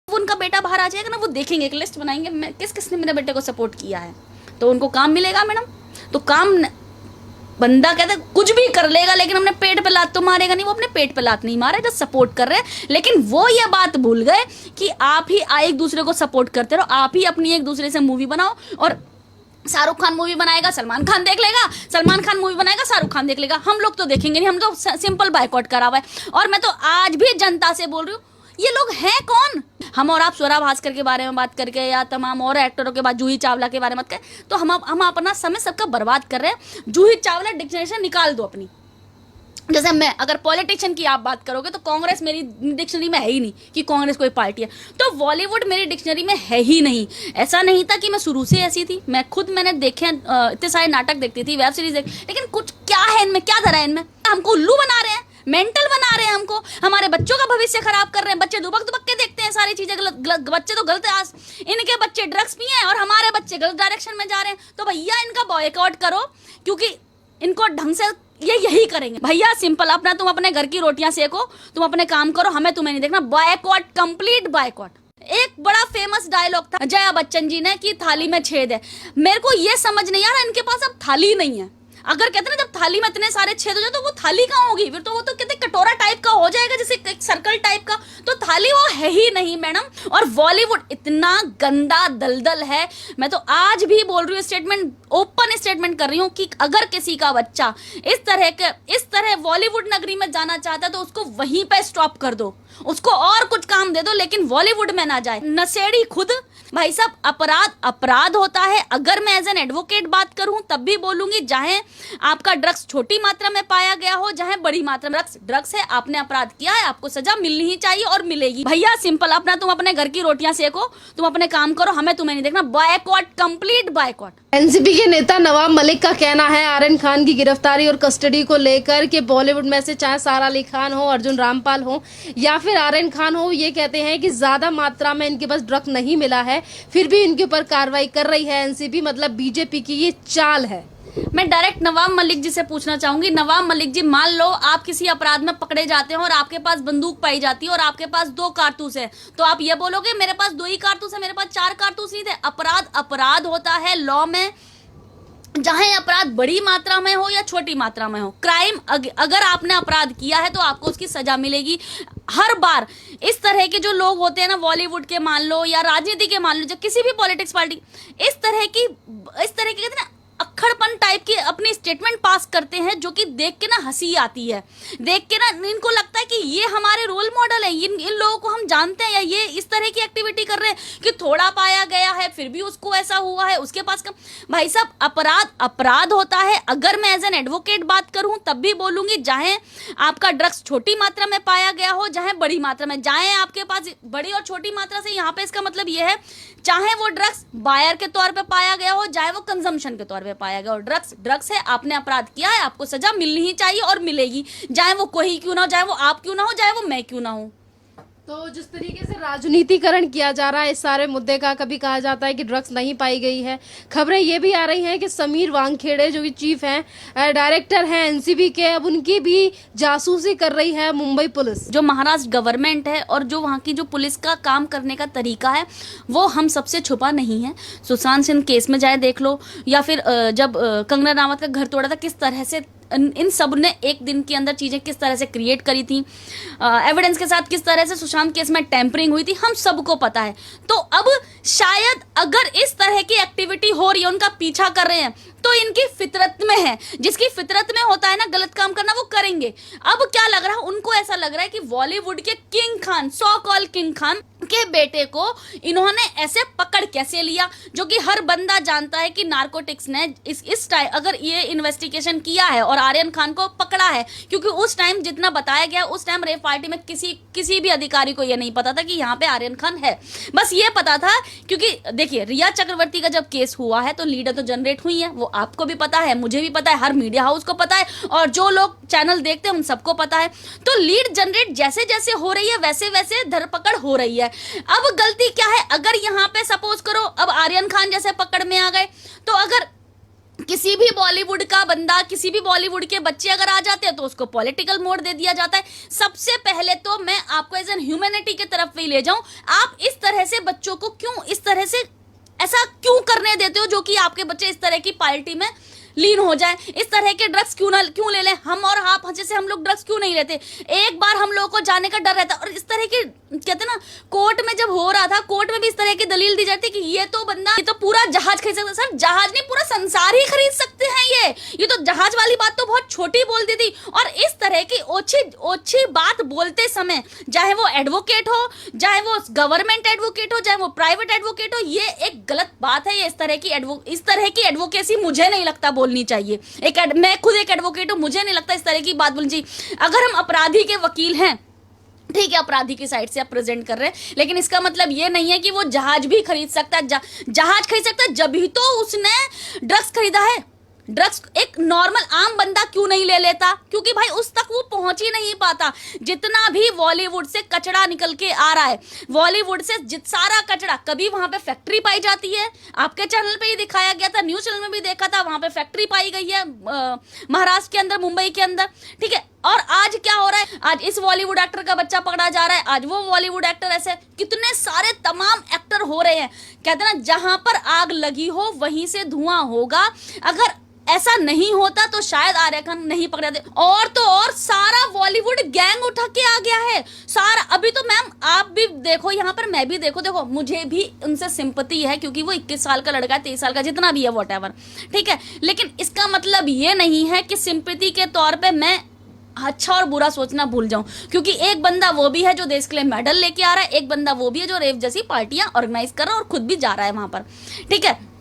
उनका बेटा बाहर आ जाएगा ना, वो देखेंगे, एक लिस्ट बनाएंगे मैं किस किसने मेरे बेटे को सपोर्ट किया है, तो उनको काम मिलेगा मैडम। तो काम बंदा कहता है कुछ भी कर लेगा लेकिन अपने पेट पे लात तो मारेगा नहीं। वो अपने पेट पे लात नहीं मारे, जो सपोर्ट कर रहे हैं। लेकिन वो ये बात भूल गए कि आप ही एक दूसरे को सपोर्ट करते रहो, आप ही अपनी एक दूसरे से मूवी बनाओ। और शाहरुख खान मूवी बनाएगा, सलमान खान देख लेगा, सलमान खान मूवी बनाएगा, शाहरुख खान देख लेगा। हम लोग तो देखेंगे नहीं, हम तो सिंपल बायकॉट करा हुआ है। और मैं तो आज भी जनता से बोल रही हूँ, ये लोग हैं कौन? हम और आप स्वरा भास्कर के बारे में बात करके या तमाम और एक्टरों के बाद जूही चावला के बारे में बात करें तो हम अपना समय सबका बर्बाद कर रहे हैं। जूही चावला डिक्शनरी निकाल दो अपनी। जैसे मैं अगर पॉलिटिशियन की आप बात करोगे तो कांग्रेस मेरी डिक्शनरी में है ही नहीं कि कांग्रेस कोई पार्टी है, तो बॉलीवुड मेरी डिक्शनरी में है ही नहीं। ऐसा नहीं था कि मैं शुरू से ऐसी थी, मैंने देखे इतने सारे नाटक देखती थी, वेब सीरीज लेकिन कुछ क्या है इनमें, क्या धरा है इनमें? हमको उल्लू बना रहे हैं, मेंटल बना रहे हैं, हमको हमारे बच्चों का भविष्य खराब कर रहे हैं। बच्चे दुबक दुबक के देखते हैं सारी चीजें, बच्चे तो गलत है। इनके बच्चे ड्रग्स पिए हैं और हमारे बच्चे गलत डायरेक्शन में जा रहे हैं। तो भैया इनका बॉयकॉट करो, क्योंकि इनको ढंग से ये यही करेंगे भैया। सिंपल, अपना तुम अपने घर की रोटियां सेको, तुम अपने काम करो, हमें तुम्हें नहीं देखना। Boycott, complete boycott. एक बड़ा फेमस डायलॉग था जया बच्चन जी ने कि थाली में छेद है। मेरे को ये समझ नहीं आ रहा, इनके पास अब थाली नहीं है। अगर कहते ना जब थाली में इतने सारे छेद हो जाए तो वो थाली कहाँ होगी? फिर तो वो तो कहते कटोरा टाइप का हो जाएगा, जैसे एक सर्कल टाइप का। तो थाली वो है ही नहीं मैडम। और बॉलीवुड इतना गंदा दलदल है। मैं तो आज भी बोल रही हूँ, स्टेटमेंट, ओपन स्टेटमेंट कर रही हूँ कि अगर किसी का बच्चा इस तरह बॉलीवुड नगरी में जाना चाहता है तो उसको वहीं पे स्टॉप कर दो, उसको और कुछ काम दे दो, लेकिन बॉलीवुड में ना जाए। नशेड़ी खुद भाई साहब, अपराध होता है। अगर मैं एज एन एडवोकेट बात करूं तब भी बोलूंगी, चाहे आपका ड्रग्स छोटी मात्रा में पाया गया हो, चाहे बड़ी मात्रा में, ड्रग्स है, आपने अपराध किया है, आपको सजा मिलनी ही चाहिए और मिलेगी। भैया सिंपल, अपना तुम अपने घर की रोटियां सेको, तुम अपने काम करो, हमें तुम्हें नहीं देखना। Boycott, complete boycott. एनसीपी के नेता नवाब मलिक का कहना है आर्यन खान की गिरफ्तारी और कस्टडी को लेकर कि बॉलीवुड में से चाहे सारा अली खान हो, अर्जुन रामपाल हो या फिर आर्यन खान हो, ये कहते हैं कि ज्यादा मात्रा में इनके पास ड्रग नहीं मिला है, फिर भी इनके ऊपर कार्रवाई कर रही है एनसीपी। मतलब बीजेपी की ये चाल है। मैं डायरेक्ट नवाब मलिक जी से पूछना चाहूंगी, नवाब मलिक जी, मान लो आप किसी अपराध में पकड़े जाते हैं और आपके पास बंदूक पाई जाती है और आपके पास 2 कारतूस है, तो आप ये बोलोगे मेरे पास 2 ही कारतूस है, मेरे पास 4 कारतूस नहीं थे? अपराध होता है लॉ में, चाहे अपराध बड़ी मात्रा में हो या छोटी मात्रा में हो। क्राइम, अगर आपने अपराध किया है तो आपको उसकी सजा मिलेगी। हर बार इस तरह के जो लोग होते हैं ना, बॉलीवुड के मान लो या राजनीति के मान लो, जो किसी भी पॉलिटिक्स पार्टी, इस तरह की कहते हैं ना अक्खड़पन टाइप की अपनी स्टेटमेंट पास करते हैं, जो कि देख के ना हंसी आती है। देख के ना इनको लगता है कि ये हमारे रोल मॉडल है, इन लोगों को हम जानते हैं, या ये इस तरह की एक्टिविटी कर रहे हैं कि थोड़ा पाया गया है फिर भी उसको ऐसा हुआ है, उसके पास कम। भाई साहब, अपराध होता है। अगर मैं एज एन एडवोकेट बात करूं तब भी बोलूंगी, चाहे आपका ड्रग्स छोटी मात्रा में पाया गया हो, चाहे बड़ी मात्रा में, चाहे आपके पास बड़ी और छोटी मात्रा से, यहाँ पे इसका मतलब यह है चाहे वो ड्रग्स बायर के तौर पे पाया गया हो, चाहे वो कंजम्पशन के तौर पे पाया गया हो, ड्रग्स है, आपने अपराध किया है, आपको सजा मिलनी ही चाहिए और मिलेगी, चाहे वो कोई क्यों ना हो, चाहे वो आप क्यों ना हो, चाहे वो मैं क्यों ना हूं। तो जिस तरीके से राजनीतिकरण किया जा रहा है इस सारे मुद्दे का, कभी कहा जाता है कि ड्रग्स नहीं पाई गई है, खबरें ये भी आ रही हैं कि समीर वानखेड़े जो कि चीफ हैं, डायरेक्टर हैं एनसीबी के, अब उनकी भी जासूसी कर रही है मुंबई पुलिस। जो महाराष्ट्र गवर्नमेंट है और जो वहाँ की जो पुलिस का काम करने का तरीका है वो हम सबसे छुपा नहीं है। सुशांत सिंह केस में जाए देख लो, या फिर जब कंगना रावत का घर तोड़ा था, किस तरह से इन सब ने एक दिन के अंदर चीजें किस तरह से क्रिएट करी थी, एविडेंस के साथ किस तरह से सुशांत केस में टेम्परिंग हुई थी, हम सबको पता है। तो अब शायद अगर इस तरह की एक्टिविटी हो रही है, उनका पीछा कर रहे हैं, तो इनकी फितरत में है। जिसकी फितरत में होता है ना गलत काम करना, वो करेंगे। अब क्या लग रहा है उनको, ऐसा लग रहा है कि बॉलीवुड के किंग खान, सो कॉल किंग खान के बेटे को इन्होंने ऐसे पकड़ कैसे लिया, जो कि हर बंदा जानता है कि नारकोटिक्स ने इस टाइम अगर ये इन्वेस्टिगेशन किया है और आर्यन खान को पकड़ा है, क्योंकि उस टाइम जितना बताया गया, उस टाइम रेप पार्टी में किसी भी अधिकारी को ये नहीं पता था कि यहाँ पे आर्यन खान है। बस ये पता था, क्योंकि देखिए रिया चक्रवर्ती का जब केस हुआ है तो लीडर तो जनरेट हुई है, वो आपको भी पता है, मुझे भी पता है, हर मीडिया हाउस को पता है, और जो लोग चैनल देखते हैं उन सबको पता है। तो लीड जनरेट जैसे जैसे हो रही है वैसे वैसे धरपकड़ हो रही है। अब गलती क्या है, अगर यहाँ पे सपोज करो अब आर्यन खान जैसे पकड़ में आ गए, तो अगर किसी भी बॉलीवुड का बंदा, किसी भी बॉलीवुड के बच्चे अगर आ जाते हैं तो उसको पॉलिटिकल मोड दे दिया जाता है। सबसे पहले तो मैं आपको एज एन ह्यूमैनिटी की तरफ भी ले जाऊं, आप इस तरह से बच्चों को क्यों इस तरह से ऐसा क्यों करने देते हो जो कि आपके बच्चे इस तरह की पार्टी में लीन हो जाए? इस तरह के ड्रग्स क्यों ले लें हम, और आप जैसे हम लोग ड्रग्स क्यों नहीं लेते? एक बार हम लोगों को जाने का डर रहता है। और इस तरह की कहते ना, कोर्ट में जब हो रहा था, कोर्ट में भी इस तरह की दलील दी जाती कि ये तो बंदा, ये तो पूरा जहाज खरीद सकता है। सर जहाज नहीं, पूरा संसार ही खरीद सकते हैं। ये तो जहाज वाली बात तो बहुत छोटी बोल दी थी। और इस तरह की ओछी बात बोलते समय, चाहे वो एडवोकेट हो, चाहे वो गवर्नमेंट एडवोकेट हो, चाहे वो प्राइवेट एडवोकेट हो, ये एक गलत बात है। ये इस तरह की एडवोकेसी मुझे नहीं लगता बोलनी चाहिए। मैं खुद एक एडवोकेट हूं, मुझे नहीं लगता इस तरह की बात बोलनी चाहिए। अगर हम अपराधी के वकील हैं, ठीक है, अपराधी की साइड से आप प्रेजेंट कर रहे हैं, लेकिन इसका मतलब ये नहीं है कि वो जहाज भी खरीद सकता है। जहाज खरीद सकता है जब ही तो उसने ड्रग्स खरीदा है। ड्रग्स एक नॉर्मल आम बंदा क्यों नहीं ले लेता? क्योंकि भाई उस तक वो पहुंच ही नहीं पाता। जितना भी बॉलीवुड से कचरा निकल के आ रहा है, बॉलीवुड से सारा कचरा, कभी वहां पे फैक्ट्री पाई जाती है, आपके चैनल पे ही दिखाया गया था, न्यूज चैनल में भी देखा था, वहां पे फैक्ट्री पाई गई है महाराष्ट्र के अंदर, मुंबई के अंदर, ठीक है। और आज क्या हो रहा है? आज इस बॉलीवुड एक्टर का बच्चा पकड़ा जा रहा है, आज वो बॉलीवुड एक्टर, ऐसे कितने सारे तमाम एक्टर हो रहे हैं। कहते ना, जहां पर आग लगी हो वहीं से धुआं होगा। अगर ऐसा नहीं होता तो शायद आर्या खान नहीं पकड़े जाते। और तो और सारा बॉलीवुड गैंग उठा के आ गया है सारा। अभी तो मैम आप भी देखो, यहाँ पर मैं भी देखो, मुझे भी उनसे सिंपैथी है क्योंकि वो 21 साल का लड़का है, 23 साल का, जितना भी है, व्हाटएवर, ठीक है। लेकिन इसका मतलब ये नहीं है कि सिंपैथी के तौर पे मैं अच्छा और बुरा सोचना भूल जाऊं, क्योंकि एक बंदा वो भी है जो देश के लिए मेडल लेके आ रहा है, एक बंदा वो भी है जो रेप जैसी पार्टियां ऑर्गेनाइज कर रहा है और खुद भी जा रहा है वहां पर, ठीक है।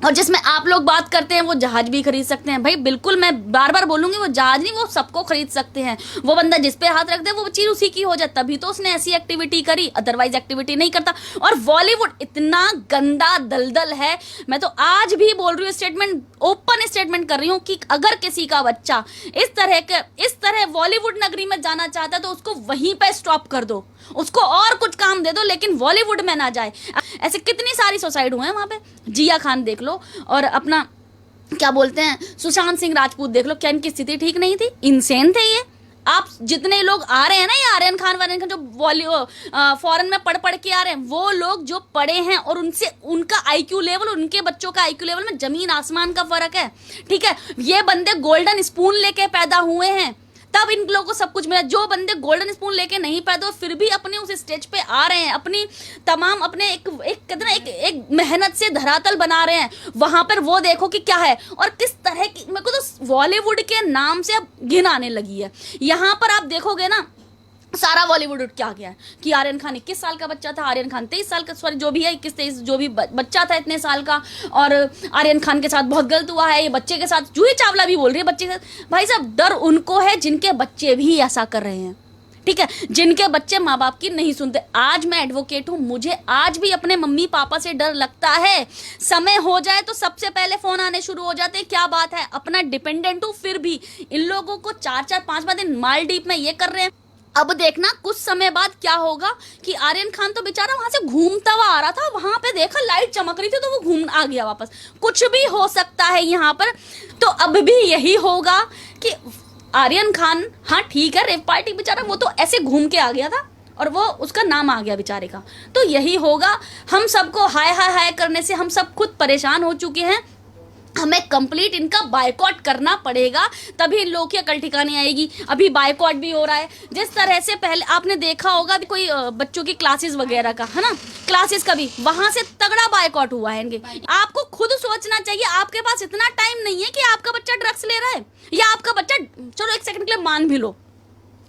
और जिसमें आप लोग बात करते हैं वो जहाज भी खरीद सकते हैं, भाई बिल्कुल, मैं बार बार बोलूंगी, वो जहाज नहीं, वो सबको खरीद सकते हैं। वो बंदा जिस पे हाथ रख दे वो चीज उसी की हो जाए, तभी तो उसने ऐसी एक्टिविटी करी, अदरवाइज एक्टिविटी नहीं करता। और बॉलीवुड इतना गंदा दलदल है, मैं तो आज भी बोल रही हूँ, स्टेटमेंट, ओपन स्टेटमेंट कर रही हूँ कि अगर किसी का बच्चा इस तरह बॉलीवुड नगरी में जाना चाहता है तो उसको वहीं पे स्टॉप कर दो, उसको और कुछ काम दे दो, लेकिन बॉलीवुड में ना जाए। ऐसे कितनी सारी सुसाइड हुए हैं वहां पे, जिया खान देख लो, और अपना क्या बोलते हैं, सुशांत सिंह राजपूत देख लो, क्या इनकी स्थिति ठीक नहीं थी? इनसेन थे ये। आप जितने लोग आ रहे हैं ना, ये आर्यन खान जो फॉरेन में पढ़ के आ रहे हैं, वो लोग जो पढ़े हैं और उनसे उनका आईक्यू लेवल, उनके बच्चों का आईक्यू लेवल में जमीन आसमान का फर्क है, ठीक है। ये बंदे गोल्डन स्पून लेके पैदा हुए हैं, तब इन लोगों को सब कुछ मिला। जो बंदे गोल्डन स्पून लेके नहीं पैदा हुए फिर भी अपने उस स्टेज पे आ रहे हैं, अपनी तमाम अपने एक मेहनत से धरातल बना रहे हैं, वहां पर वो देखो कि क्या है और किस तरह की। मेरे को तो बॉलीवुड के नाम से अब घिन आने लगी है। यहाँ पर आप देखोगे ना, सारा बॉलीवुड उठ के आ गया है कि आर्यन खान 21 साल का बच्चा था, आर्यन खान 23 साल का, सॉरी जो भी है 21-23 जो भी बच्चा था इतने साल का, और आर्यन खान के साथ बहुत गलत हुआ है, ये बच्चे के साथ, जूही चावला भी बोल रही है बच्चे के साथ। भाई साहब, डर उनको है जिनके बच्चे भी ऐसा कर रहे हैं, ठीक है, जिनके बच्चे माँ बाप की नहीं सुनते। आज मैं एडवोकेट हूं, मुझे आज भी अपने मम्मी पापा से डर लगता है। समय हो जाए तो सबसे पहले फोन आने शुरू हो जाते हैं, क्या बात है, अपना डिपेंडेंट हूं, फिर भी इन लोगों को 4-4 5 दिन मालदीव में ये कर रहे हैं। अब देखना कुछ समय बाद क्या होगा कि आर्यन खान तो बेचारा वहां से घूमता हुआ आ रहा था, वहां पे देखा लाइट चमक रही थी तो वो घूम आ गया वापस। कुछ भी हो सकता है यहाँ पर। तो अब भी यही होगा कि आर्यन खान, हाँ ठीक है, रेप पार्टी बेचारा वो तो ऐसे घूम के आ गया था और वो उसका नाम आ गया बेचारे का। तो यही होगा, हम सबको हाय हाय हाय करने से हम सब खुद परेशान हो चुके हैं। हमें कंप्लीट इनका बायकॉट करना पड़ेगा, तभी इन लोगों की अकल ठिकाने आएगी। अभी बायकॉट भी हो रहा है, जिस तरह से पहले आपने देखा होगा कोई बच्चों की क्लासेस वगैरह का, है ना, क्लासेस का भी वहां से तगड़ा बायकॉट हुआ है इनके। आपको खुद सोचना चाहिए, आपके पास इतना टाइम नहीं है कि आपका बच्चा ड्रग्स ले रहा है, या आपका बच्चा, चलो एक सेकंड के लिए मान भी लो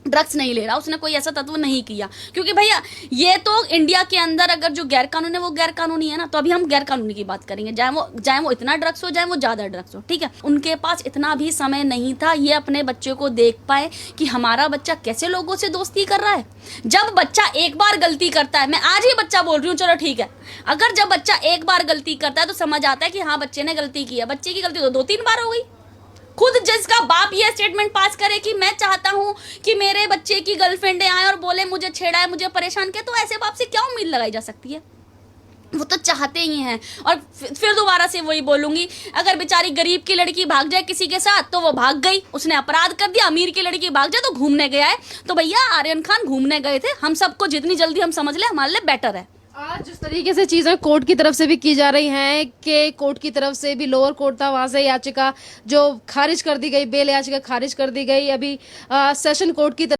ड्रग्स नहीं ले रहा, उसने कोई ऐसा तत्व नहीं किया, क्योंकि भैया ये तो इंडिया के अंदर अगर जो गैर कानूनी है वो गैर कानूनी है ना, तो अभी हम गैर कानूनी की बात करेंगे, चाहे वो इतना ड्रग्स हो, चाहे वो ज्यादा ड्रग्स हो, ठीक है। उनके पास इतना भी समय नहीं था ये अपने बच्चे को देख पाए कि हमारा बच्चा कैसे लोगों से दोस्ती कर रहा है। जब बच्चा एक बार गलती करता है, मैं आज ही बच्चा बोल रही हूँ, चलो ठीक है, अगर जब बच्चा एक बार गलती करता है तो समझ आता है कि हाँ बच्चे ने गलती की है। बच्चे की गलती तो 2-3 बार हो गई। खुद जिसका बाप ये स्टेटमेंट पास करे कि मैं चाहता हूं कि मेरे बच्चे की गर्लफ्रेंड आए और बोले मुझे छेड़ा है, मुझे परेशान किया, तो ऐसे बाप से क्या उम्मीद लगाई जा सकती है? वो तो चाहते ही हैं। और फिर दोबारा से वही बोलूंगी, अगर बेचारी गरीब की लड़की भाग जाए किसी के साथ तो वो भाग गई, उसने अपराध कर दिया। अमीर की लड़की भाग जाए तो घूमने गया है। तो भैया आर्यन खान घूमने गए थे, हम सबको जितनी जल्दी हम समझ ले हमारे लिए बेटर है। आज जिस तरीके से चीजें कोर्ट की तरफ से भी की जा रही हैं कि कोर्ट की तरफ से भी, लोअर कोर्ट था वहां से याचिका जो खारिज कर दी गई, बेल याचिका खारिज कर दी गई। अभी सेशन कोर्ट की तरफ